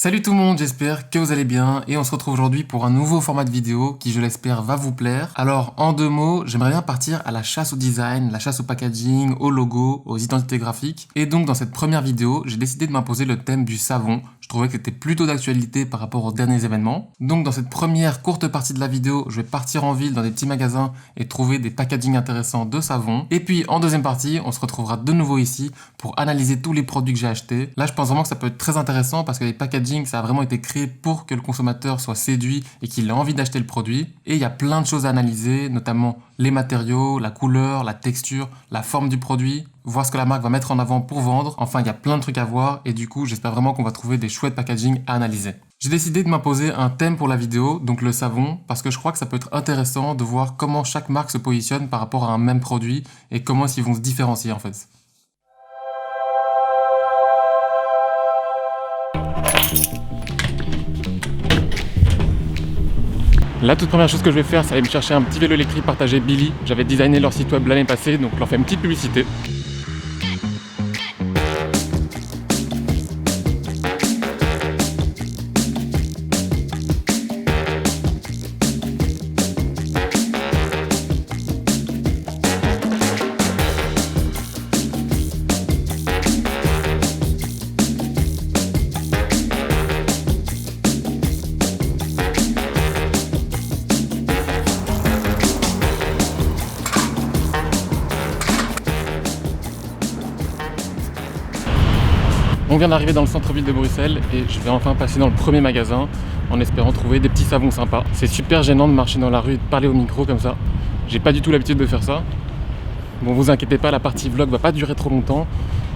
Salut tout le monde, j'espère que vous allez bien et on se retrouve aujourd'hui pour un nouveau format de vidéo qui, je l'espère, va vous plaire. Alors, en 2 mots, j'aimerais bien partir à la chasse au design, la chasse au packaging, au logo, aux identités graphiques. Et donc, dans cette première vidéo, j'ai décidé de m'imposer le thème du savon. Je trouvais que c'était plutôt d'actualité par rapport aux derniers événements. Donc, dans cette première courte partie de la vidéo, je vais partir en ville dans des petits magasins et trouver des packagings intéressants de savon. Et puis, en deuxième partie, on se retrouvera de nouveau ici pour analyser tous les produits que j'ai achetés. Là, je pense vraiment que ça peut être très intéressant parce que les packagings, ça a vraiment été créé pour que le consommateur soit séduit et qu'il ait envie d'acheter le produit. Et il y a plein de choses à analyser, notamment les matériaux, la couleur, la texture, la forme du produit, voir ce que la marque va mettre en avant pour vendre. Enfin, il y a plein de trucs à voir et du coup, j'espère vraiment qu'on va trouver des chouettes packaging à analyser. J'ai décidé de m'imposer un thème pour la vidéo, donc le savon, parce que je crois que ça peut être intéressant de voir comment chaque marque se positionne par rapport à un même produit et comment ils vont se différencier en fait. La toute première chose que je vais faire, c'est aller me chercher un petit vélo électrique partagé Billy. J'avais designé leur site web l'année passée, donc je leur fais une petite publicité. On vient d'arriver dans le centre-ville de Bruxelles et je vais enfin passer dans le premier magasin en espérant trouver des petits savons sympas. C'est super gênant de marcher dans la rue et de parler au micro comme ça. J'ai pas du tout l'habitude de faire ça. Bon, vous inquiétez pas, la partie vlog va pas durer trop longtemps.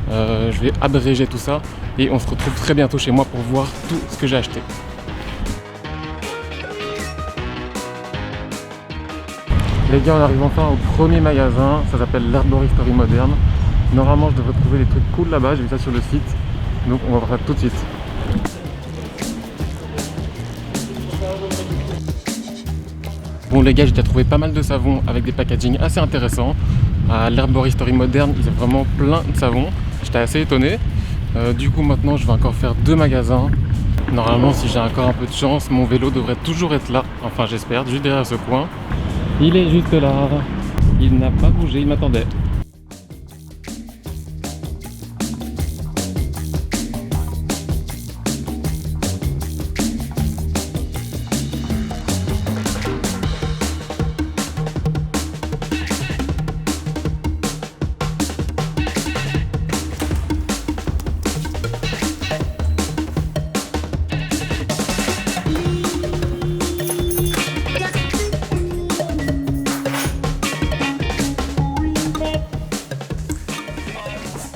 Je vais abréger tout ça et on se retrouve très bientôt chez moi pour voir tout ce que j'ai acheté. Les gars, on arrive enfin au premier magasin, ça s'appelle l'Herboristerie Moderne. Normalement, je devrais trouver des trucs cool là-bas, j'ai vu ça sur le site. Donc on va voir ça tout de suite. Bon les gars, j'ai déjà trouvé pas mal de savons avec des packagings assez intéressants. À l'Herboristerie Moderne, ils ont vraiment plein de savons. J'étais assez étonné. Du coup maintenant, je vais encore faire 2 magasins. Normalement, si j'ai encore un peu de chance, mon vélo devrait toujours être là. Enfin j'espère, juste derrière ce coin. Il est juste là. Il n'a pas bougé, il m'attendait.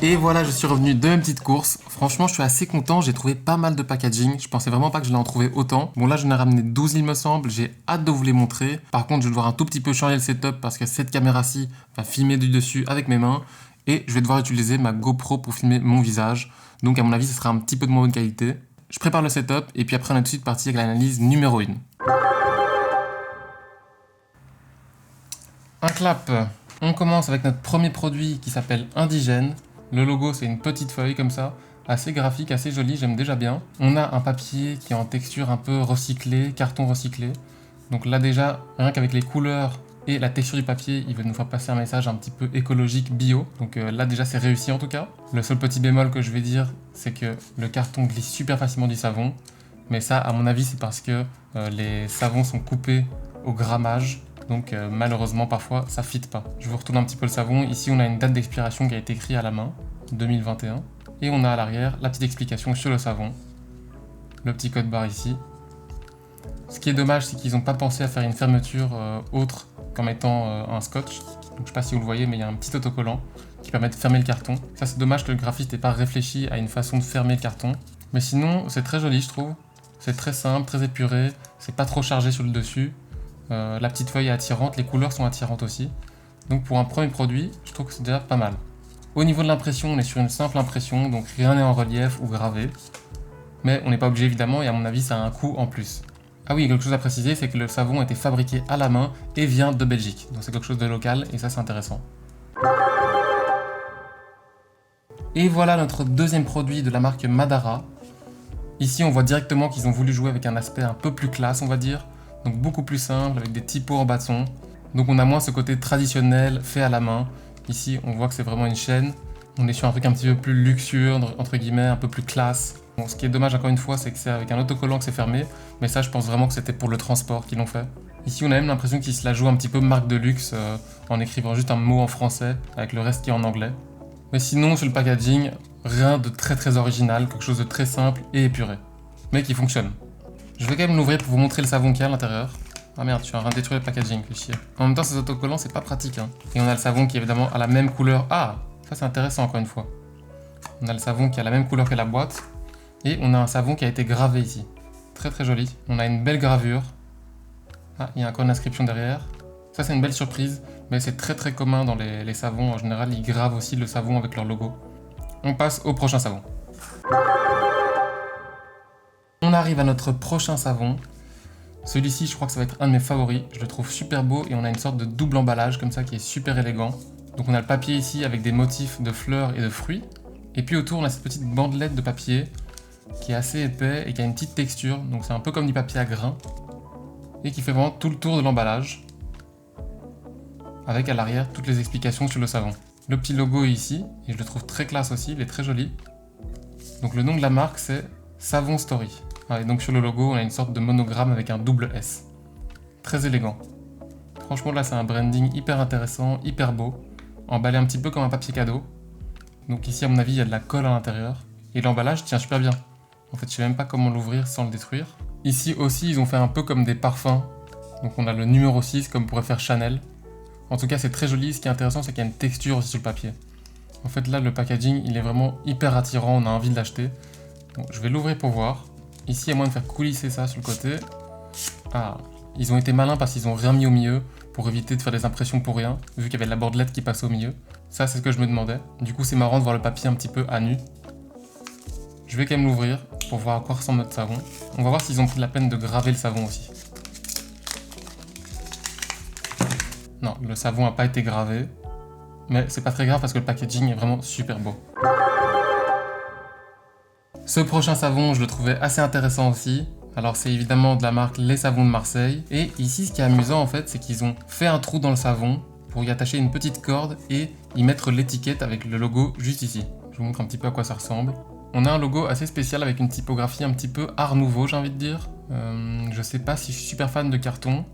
Et voilà, je suis revenu de mes petites courses. Franchement, je suis assez content, j'ai trouvé pas mal de packaging. Je pensais vraiment pas que je l'ai en trouvé autant. Bon là, j'en ai ramené 12 il me semble, j'ai hâte de vous les montrer. Par contre, je vais devoir un tout petit peu changer le setup parce que cette caméra-ci va filmer du dessus avec mes mains. Et je vais devoir utiliser ma GoPro pour filmer mon visage. Donc à mon avis, ce sera un petit peu de moins bonne qualité. Je prépare le setup et puis après on est tout de suite parti avec l'analyse numéro 1. Un clap. On commence avec notre premier produit qui s'appelle Indigène. Le logo, c'est une petite feuille comme ça, assez graphique, assez jolie, j'aime déjà bien. On a un papier qui est en texture un peu recyclé, carton recyclé. Donc là déjà, rien qu'avec les couleurs et la texture du papier, il va nous faire passer un message un petit peu écologique, bio. Donc là déjà, c'est réussi en tout cas. Le seul petit bémol que je vais dire, c'est que le carton glisse super facilement du savon. Mais ça, à mon avis, c'est parce que les savons sont coupés au grammage. Donc malheureusement parfois ça fit pas. Je vous retourne un petit peu le savon. Ici on a une date d'expiration qui a été écrite à la main, 2021. Et on a à l'arrière la petite explication sur le savon. Le petit code barre ici. Ce qui est dommage, c'est qu'ils n'ont pas pensé à faire une fermeture autre qu'en mettant un scotch. Donc, je ne sais pas si vous le voyez, mais il y a un petit autocollant qui permet de fermer le carton. Ça c'est dommage que le graphiste n'ait pas réfléchi à une façon de fermer le carton. Mais sinon c'est très joli je trouve. C'est très simple, très épuré. C'est pas trop chargé sur le dessus. La petite feuille est attirante, les couleurs sont attirantes aussi. Donc pour un premier produit, je trouve que c'est déjà pas mal. Au niveau de l'impression, on est sur une simple impression, donc rien n'est en relief ou gravé. Mais on n'est pas obligé évidemment et à mon avis ça a un coût en plus. Ah oui, quelque chose à préciser, c'est que le savon a été fabriqué à la main et vient de Belgique. Donc c'est quelque chose de local et ça c'est intéressant. Et voilà notre deuxième produit de la marque Madara. Ici, on voit directement qu'ils ont voulu jouer avec un aspect un peu plus classe, on va dire. Donc beaucoup plus simple, avec des typos en bâton. Donc on a moins ce côté traditionnel, fait à la main. Ici, on voit que c'est vraiment une chaîne. On est sur un truc un petit peu plus luxueux, entre guillemets, un peu plus classe. Bon, ce qui est dommage, encore une fois, c'est que c'est avec un autocollant que c'est fermé. Mais ça, je pense vraiment que c'était pour le transport qu'ils l'ont fait. Ici, on a même l'impression qu'ils se la jouent un petit peu marque de luxe en écrivant juste un mot en français, avec le reste qui est en anglais. Mais sinon, sur le packaging, rien de très original, quelque chose de très simple et épuré. Mais qui fonctionne. Je vais quand même l'ouvrir pour vous montrer le savon qu'il y a à l'intérieur. Ah merde, je suis en train de détruire le packaging, fais chier. En même temps, ces autocollants, c'est pas pratique. Hein. Et on a le savon qui est évidemment à la même couleur. Ah, ça c'est intéressant encore une fois. On a le savon qui a la même couleur que la boîte. Et on a un savon qui a été gravé ici. Très joli. On a une belle gravure. Ah, il y a encore une inscription derrière. Ça c'est une belle surprise, mais c'est très commun dans les savons. En général, ils gravent aussi le savon avec leur logo. On passe au prochain savon. On arrive à notre prochain savon. Celui-ci, je crois que ça va être un de mes favoris. Je le trouve super beau et on a une sorte de double emballage comme ça qui est super élégant. Donc on a le papier ici avec des motifs de fleurs et de fruits. Et puis autour, on a cette petite bandelette de papier qui est assez épais et qui a une petite texture. Donc c'est un peu comme du papier à grains. Et qui fait vraiment tout le tour de l'emballage. Avec à l'arrière toutes les explications sur le savon. Le petit logo est ici et je le trouve très classe aussi, il est très joli. Donc le nom de la marque c'est Savon Story. Ah, et donc sur le logo, on a une sorte de monogramme avec un double S. Très élégant. Franchement là c'est un branding hyper intéressant, hyper beau. Emballé un petit peu comme un papier cadeau. Donc ici à mon avis il y a de la colle à l'intérieur. Et l'emballage tient super bien. En fait je sais même pas comment l'ouvrir sans le détruire. Ici aussi ils ont fait un peu comme des parfums. Donc on a le numéro 6 comme pourrait faire Chanel. En tout cas c'est très joli, ce qui est intéressant c'est qu'il y a une texture aussi sur le papier. En fait là le packaging il est vraiment hyper attirant, on a envie de l'acheter. Bon, je vais l'ouvrir pour voir. Ici il y a moyen de faire coulisser ça sur le côté. Ah, ils ont été malins parce qu'ils ont rien mis au milieu pour éviter de faire des impressions pour rien, vu qu'il y avait la bordelette qui passait au milieu. Ça c'est ce que je me demandais. Du coup c'est marrant de voir le papier un petit peu à nu. Je vais quand même l'ouvrir pour voir à quoi ressemble notre savon. On va voir s'ils ont pris la peine de graver le savon aussi. Non, le savon n'a pas été gravé. Mais c'est pas très grave parce que le packaging est vraiment super beau. Ce prochain savon, je le trouvais assez intéressant aussi. Alors c'est évidemment de la marque Les Savons de Marseille. Et ici, ce qui est amusant en fait, c'est qu'ils ont fait un trou dans le savon pour y attacher une petite corde et y mettre l'étiquette avec le logo juste ici. Je vous montre un petit peu à quoi ça ressemble. On a un logo assez spécial avec une typographie un petit peu art nouveau, j'ai envie de dire. Je sais pas si je suis super fan de carton.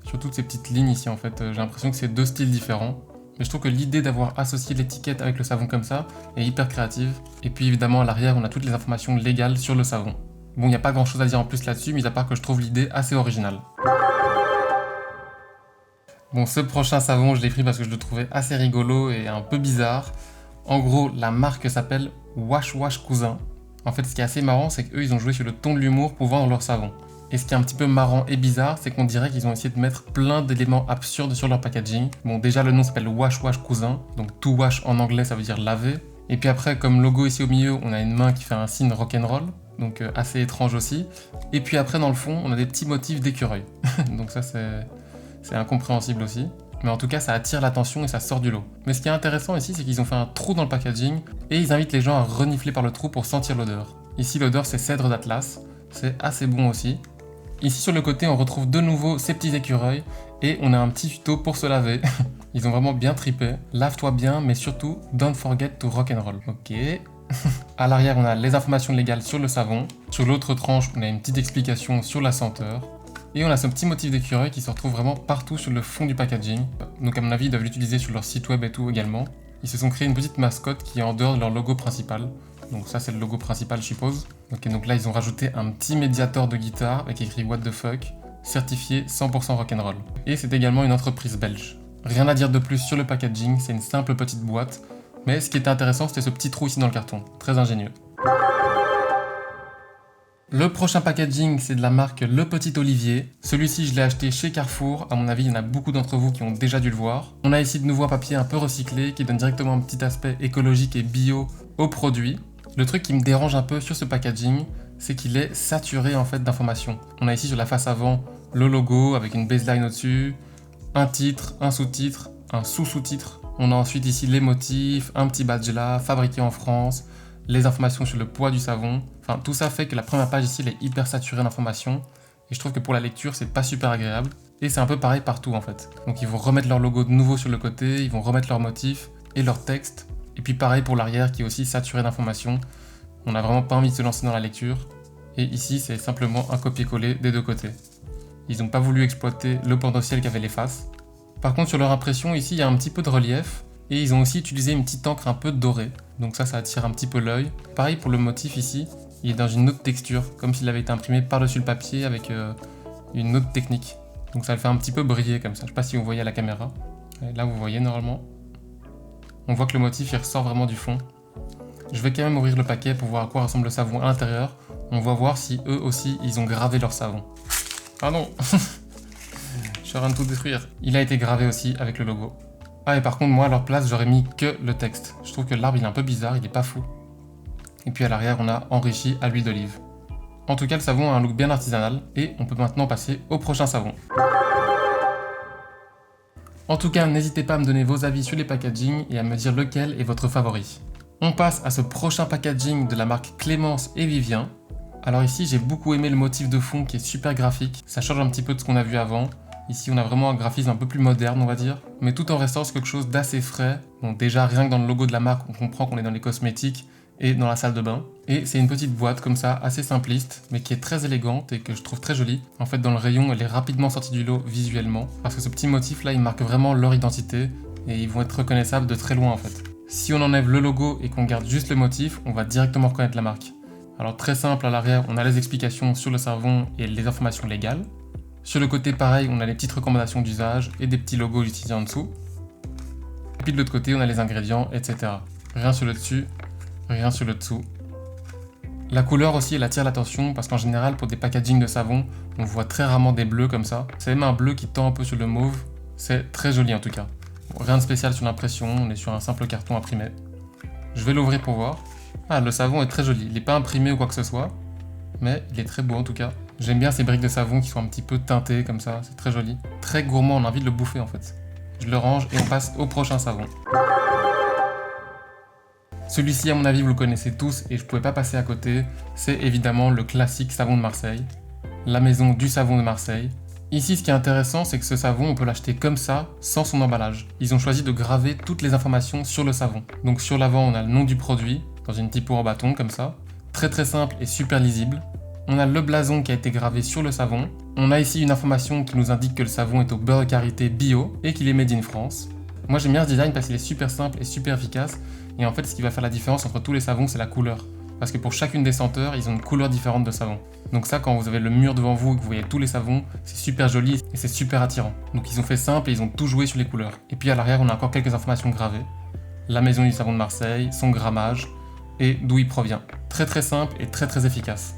Sur toutes ces petites lignes ici en fait, j'ai l'impression que c'est deux styles différents. Mais je trouve que l'idée d'avoir associé l'étiquette avec le savon comme ça est hyper créative. Et puis évidemment à l'arrière on a toutes les informations légales sur le savon. Bon, il n'y a pas grand chose à dire en plus là-dessus, mis à part que je trouve l'idée assez originale. Bon, ce prochain savon je l'ai pris parce que je le trouvais assez rigolo et un peu bizarre. En gros, la marque s'appelle Wash Wash Cousin. En fait, ce qui est assez marrant, c'est qu'eux ils ont joué sur le ton de l'humour pour vendre leur savon. Et ce qui est un petit peu marrant et bizarre, c'est qu'on dirait qu'ils ont essayé de mettre plein d'éléments absurdes sur leur packaging. Bon, déjà le nom s'appelle Wash Wash Cousin, donc to wash en anglais ça veut dire laver. Et puis après, comme logo ici au milieu, on a une main qui fait un signe rock'n'roll, donc assez étrange aussi. Et puis après, dans le fond, on a des petits motifs d'écureuil. Donc ça c'est incompréhensible aussi. Mais en tout cas, ça attire l'attention et ça sort du lot. Mais ce qui est intéressant ici, c'est qu'ils ont fait un trou dans le packaging et ils invitent les gens à renifler par le trou pour sentir l'odeur. Ici, l'odeur c'est cèdre d'Atlas, c'est assez bon aussi. Ici sur le côté, on retrouve de nouveau ces petits écureuils et on a un petit tuto pour se laver. Ils ont vraiment bien tripé. Lave-toi bien, mais surtout, don't forget to rock'n'roll. Ok. À l'arrière, on a les informations légales sur le savon. Sur l'autre tranche, on a une petite explication sur la senteur. Et on a ce petit motif d'écureuil qui se retrouve vraiment partout sur le fond du packaging. Donc à mon avis, ils doivent l'utiliser sur leur site web et tout également. Ils se sont créés une petite mascotte qui est en dehors de leur logo principal. Donc ça c'est le logo principal je suppose. Ok, donc là ils ont rajouté un petit médiator de guitare avec écrit What the fuck, certifié 100% rock'n'roll. Et c'est également une entreprise belge. Rien à dire de plus sur le packaging, c'est une simple petite boîte. Mais ce qui était intéressant c'était ce petit trou ici dans le carton, très ingénieux. Le prochain packaging c'est de la marque Le Petit Olivier. Celui-ci je l'ai acheté chez Carrefour, à mon avis il y en a beaucoup d'entre vous qui ont déjà dû le voir. On a ici de nouveau un papier un peu recyclé qui donne directement un petit aspect écologique et bio au produit. Le truc qui me dérange un peu sur ce packaging, c'est qu'il est saturé en fait d'informations. On a ici sur la face avant le logo avec une baseline au-dessus, un titre, un sous-titre, un sous-sous-titre. On a ensuite ici les motifs, un petit badge là, fabriqué en France, les informations sur le poids du savon. Enfin, tout ça fait que la première page ici, elle est hyper saturée d'informations. Et je trouve que pour la lecture, c'est pas super agréable. Et c'est un peu pareil partout en fait. Donc ils vont remettre leur logo de nouveau sur le côté, ils vont remettre leur motif et leur texte. Et puis pareil pour l'arrière qui est aussi saturé d'informations. On n'a vraiment pas envie de se lancer dans la lecture. Et ici, c'est simplement un copier-coller des deux côtés. Ils n'ont pas voulu exploiter le potentiel qu'avaient les faces. Par contre, sur leur impression, ici, il y a un petit peu de relief. Et ils ont aussi utilisé une petite encre un peu dorée. Donc ça attire un petit peu l'œil. Pareil pour le motif ici, il est dans une autre texture, comme s'il avait été imprimé par-dessus le papier avec une autre technique. Donc ça le fait un petit peu briller comme ça. Je sais pas si vous voyez à la caméra. Et là, vous voyez normalement. On voit que le motif, il ressort vraiment du fond. Je vais quand même ouvrir le paquet pour voir à quoi ressemble le savon à l'intérieur. On va voir si eux aussi, ils ont gravé leur savon. Ah non. Je suis en train de tout détruire. Il a été gravé aussi avec le logo. Ah, et par contre, moi, à leur place, j'aurais mis que le texte. Je trouve que l'arbre, il est un peu bizarre, il est pas fou. Et puis à l'arrière, on a enrichi à l'huile d'olive. En tout cas, le savon a un look bien artisanal, et on peut maintenant passer au prochain savon. En tout cas, n'hésitez pas à me donner vos avis sur les packaging et à me dire lequel est votre favori. On passe à ce prochain packaging de la marque Clémence et Vivien. Alors ici, j'ai beaucoup aimé le motif de fond qui est super graphique. Ça change un petit peu de ce qu'on a vu avant. Ici, on a vraiment un graphisme un peu plus moderne, on va dire, mais tout en restant sur quelque chose d'assez frais. Bon, déjà, rien que dans le logo de la marque, on comprend qu'on est dans les cosmétiques et dans la salle de bain. Et c'est une petite boîte comme ça, assez simpliste, mais qui est très élégante et que je trouve très jolie. En fait, dans le rayon, elle est rapidement sortie du lot visuellement, parce que ce petit motif-là, il marque vraiment leur identité et ils vont être reconnaissables de très loin en fait. Si on enlève le logo et qu'on garde juste le motif, on va directement reconnaître la marque. Alors très simple, à l'arrière, on a les explications sur le savon et les informations légales. Sur le côté, pareil, on a les petites recommandations d'usage et des petits logos utilisés en dessous. Et puis de l'autre côté, on a les ingrédients, etc. Rien sur le dessus, rien sur le dessous. La couleur aussi, elle attire l'attention parce qu'en général, pour des packagings de savon, on voit très rarement des bleus comme ça. C'est même un bleu qui tend un peu sur le mauve. C'est très joli en tout cas. Bon, rien de spécial sur l'impression, on est sur un simple carton imprimé. Je vais l'ouvrir pour voir. Ah, le savon est très joli. Il n'est pas imprimé ou quoi que ce soit, mais il est très beau en tout cas. J'aime bien ces briques de savon qui sont un petit peu teintées comme ça, c'est très joli. Très gourmand, on a envie de le bouffer en fait. Je le range et on passe au prochain savon. Celui-ci, à mon avis, vous le connaissez tous et je pouvais pas passer à côté. C'est évidemment le classique savon de Marseille. La maison du savon de Marseille. Ici, ce qui est intéressant, c'est que ce savon, on peut l'acheter comme ça, sans son emballage. Ils ont choisi de graver toutes les informations sur le savon. Donc sur l'avant, on a le nom du produit, dans une typo en bâton comme ça. Très très simple et super lisible. On a le blason qui a été gravé sur le savon. On a ici une information qui nous indique que le savon est au beurre de karité bio et qu'il est made in France. Moi j'aime bien ce design parce qu'il est super simple et super efficace. Et en fait ce qui va faire la différence entre tous les savons c'est la couleur. Parce que pour chacune des senteurs, ils ont une couleur différente de savon. Donc ça, quand vous avez le mur devant vous et que vous voyez tous les savons, c'est super joli et c'est super attirant. Donc ils ont fait simple et ils ont tout joué sur les couleurs. Et puis à l'arrière, on a encore quelques informations gravées. La maison du savon de Marseille, son grammage et d'où il provient. Très très simple et très très efficace.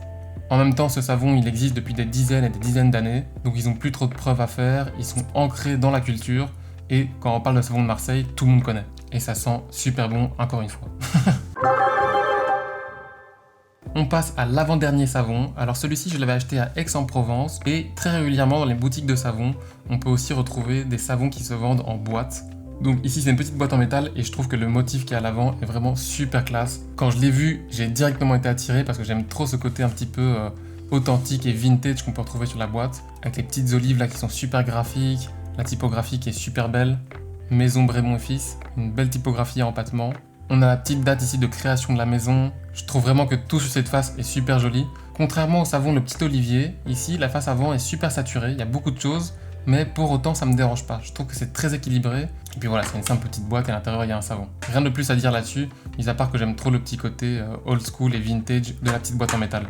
En même temps, ce savon, il existe depuis des dizaines et des dizaines d'années, donc ils n'ont plus trop de preuves à faire, ils sont ancrés dans la culture, et quand on parle de savon de Marseille, tout le monde connaît. Et ça sent super bon, encore une fois. On passe à l'avant-dernier savon. Alors celui-ci, je l'avais acheté à Aix-en-Provence, et très régulièrement dans les boutiques de savon, on peut aussi retrouver des savons qui se vendent en boîte. Donc ici c'est une petite boîte en métal et je trouve que le motif qui est à l'avant est vraiment super classe. Quand je l'ai vu, j'ai directement été attiré parce que j'aime trop ce côté un petit peu authentique et vintage qu'on peut retrouver sur la boîte. Avec les petites olives là qui sont super graphiques, la typographie qui est super belle. Maison Brémond et Fils, une belle typographie à empattement. On a la petite date ici de création de la maison. Je trouve vraiment que tout sur cette face est super joli. Contrairement au savon le petit olivier, ici la face avant est super saturée, il y a beaucoup de choses. Mais pour autant ça me dérange pas, je trouve que c'est très équilibré. Et puis voilà, c'est une simple petite boîte et à l'intérieur il y a un savon. Rien de plus à dire là-dessus, mis à part que j'aime trop le petit côté old school et vintage de la petite boîte en métal.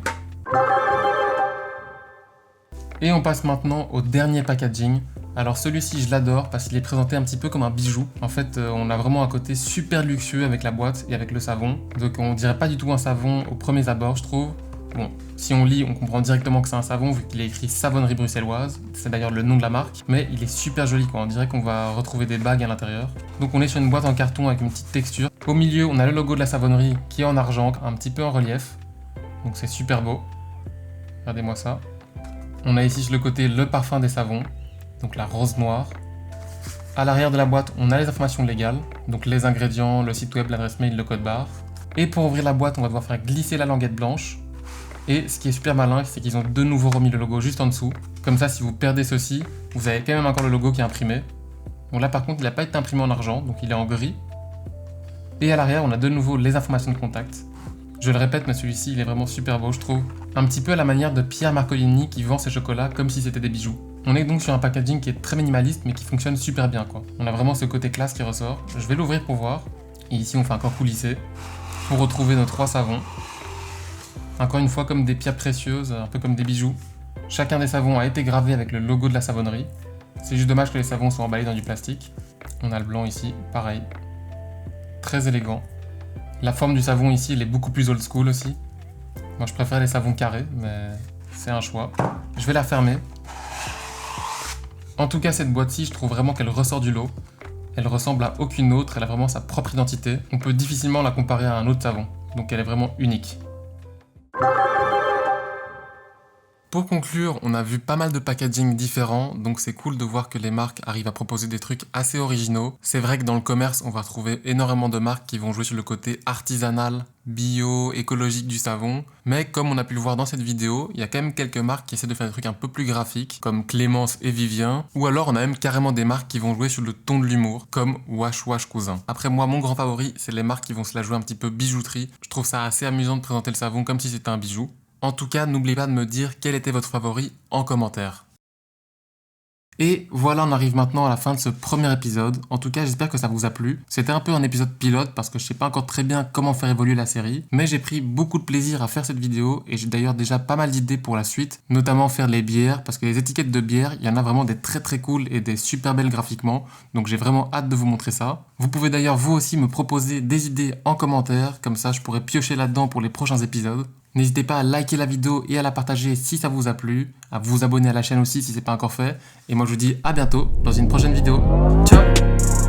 Et on passe maintenant au dernier packaging. Alors celui-ci je l'adore parce qu'il est présenté un petit peu comme un bijou. En fait on a vraiment un côté super luxueux avec la boîte et avec le savon. Donc on dirait pas du tout un savon au premier abord je trouve. Bon, si on lit, on comprend directement que c'est un savon vu qu'il est écrit savonnerie bruxelloise. C'est d'ailleurs le nom de la marque, mais il est super joli quoi. On dirait qu'on va retrouver des bagues à l'intérieur. Donc on est sur une boîte en carton avec une petite texture. Au milieu, on a le logo de la savonnerie qui est en argent, un petit peu en relief. Donc c'est super beau. Regardez-moi ça. On a ici sur le côté le parfum des savons, donc la rose noire. À l'arrière de la boîte, on a les informations légales, donc les ingrédients, le site web, l'adresse mail, le code barre. Et pour ouvrir la boîte, on va devoir faire glisser la languette blanche. Et ce qui est super malin, c'est qu'ils ont de nouveau remis le logo juste en dessous. Comme ça, si vous perdez ceci, vous avez quand même encore le logo qui est imprimé. Donc là par contre, il n'a pas été imprimé en argent, donc il est en gris. Et à l'arrière, on a de nouveau les informations de contact. Je le répète, mais celui-ci, il est vraiment super beau, je trouve. Un petit peu à la manière de Pierre Marcolini qui vend ses chocolats comme si c'était des bijoux. On est donc sur un packaging qui est très minimaliste, mais qui fonctionne super bien, quoi. On a vraiment ce côté classe qui ressort. Je vais l'ouvrir pour voir. Et ici, on fait encore coulisser pour retrouver nos 3 savons. Encore une fois, comme des pierres précieuses, un peu comme des bijoux. Chacun des savons a été gravé avec le logo de la savonnerie. C'est juste dommage que les savons soient emballés dans du plastique. On a le blanc ici, pareil. Très élégant. La forme du savon ici, elle est beaucoup plus old school aussi. Moi, je préfère les savons carrés, mais c'est un choix. Je vais la fermer. En tout cas, cette boîte-ci, je trouve vraiment qu'elle ressort du lot. Elle ressemble à aucune autre, elle a vraiment sa propre identité. On peut difficilement la comparer à un autre savon, donc elle est vraiment unique. Pour conclure, on a vu pas mal de packaging différents, donc c'est cool de voir que les marques arrivent à proposer des trucs assez originaux. C'est vrai que dans le commerce, on va trouver énormément de marques qui vont jouer sur le côté artisanal, bio, écologique du savon. Mais comme on a pu le voir dans cette vidéo, il y a quand même quelques marques qui essaient de faire des trucs un peu plus graphiques, comme Clémence et Vivien. Ou alors on a même carrément des marques qui vont jouer sur le ton de l'humour, comme Wash Wash Cousin. Après moi, mon grand favori, c'est les marques qui vont se la jouer un petit peu bijouterie. Je trouve ça assez amusant de présenter le savon comme si c'était un bijou. En tout cas, n'oubliez pas de me dire quel était votre favori en commentaire. Et voilà, on arrive maintenant à la fin de ce premier épisode. En tout cas, j'espère que ça vous a plu. C'était un peu un épisode pilote parce que je sais pas encore très bien comment faire évoluer la série. Mais j'ai pris beaucoup de plaisir à faire cette vidéo et j'ai d'ailleurs déjà pas mal d'idées pour la suite. Notamment faire les bières parce que les étiquettes de bières, il y en a vraiment des très très cool et des super belles graphiquement. Donc j'ai vraiment hâte de vous montrer ça. Vous pouvez d'ailleurs vous aussi me proposer des idées en commentaire. Comme ça, je pourrais piocher là-dedans pour les prochains épisodes. N'hésitez pas à liker la vidéo et à la partager si ça vous a plu, à vous abonner à la chaîne aussi si c'est pas encore fait. Et moi je vous dis à bientôt dans une prochaine vidéo. Ciao!